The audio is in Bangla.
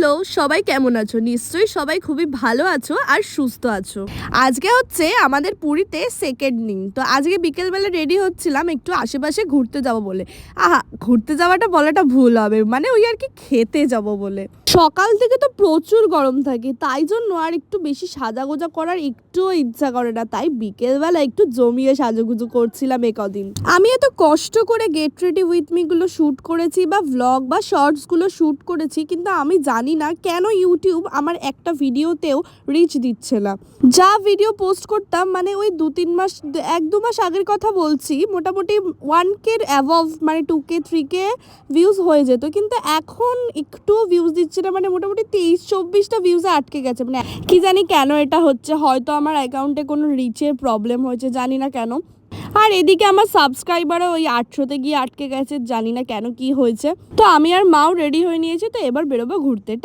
হ্যালো, সবাই কেমন আছো? নিশ্চয়ই সবাই খুবই ভালো আছো আর সুস্থ আছো। আজকে হচ্ছে আমাদের পুরীতে সেকেন্ড দিন। তো আজকে বিকেলবেলা রেডি হচ্ছিলাম একটু আশেপাশে ঘুরতে যাব বলে। ঘুরতে যাওয়াটা বলাটা ভুল হবে। মানে ওই আর কি খেতে যাব বলে। সকাল থেকে তো প্রচুর গরম থাকে, তাই জন্য আর একটু বেশি সাজাগোজা করার একটুও ইচ্ছা করে না। তাই বিকেলবেলা একটু জমিয়ে সাজুগুজু করছিলাম কদিন। আমি এত কষ্ট করে গেট রেডি উইথ মি গুলো শ্যুট করেছি বা ভ্লগ বা শর্টস গুলো শ্যুট করেছি, কিন্তু আমি জানি না কেন ইউটিউব আমার একটা ভিডিওতেও রিচ দিচ্ছে না। যা ভিডিও পোস্ট করতাম মানে ওই 1-2 মাস আগের কথা বলছি, মোটামুটি 1K অ্যাবভ মানে 2K 3K ভিউজ হয়ে যেত, কিন্তু এখন একটু ভিউজ দিচ্ছে না। মানে মোটামুটি 23-24টা ভিউজে আটকে গেছে। মানে কি জানি কেন এটা হচ্ছে, হয়তো আমার অ্যাকাউন্টে কোনো রিচের প্রবলেম হয়েছে, জানি না কেন। আর এদিকে আমার সাবস্ক্রাইবারও ওই 800-তে গিয়ে আটকে গেছে, জানি না কেন কি হয়েছে। তো আমি আর মাও রেডি হয়ে নিয়েছি, তো এবার বেরোবো ঘুরতে।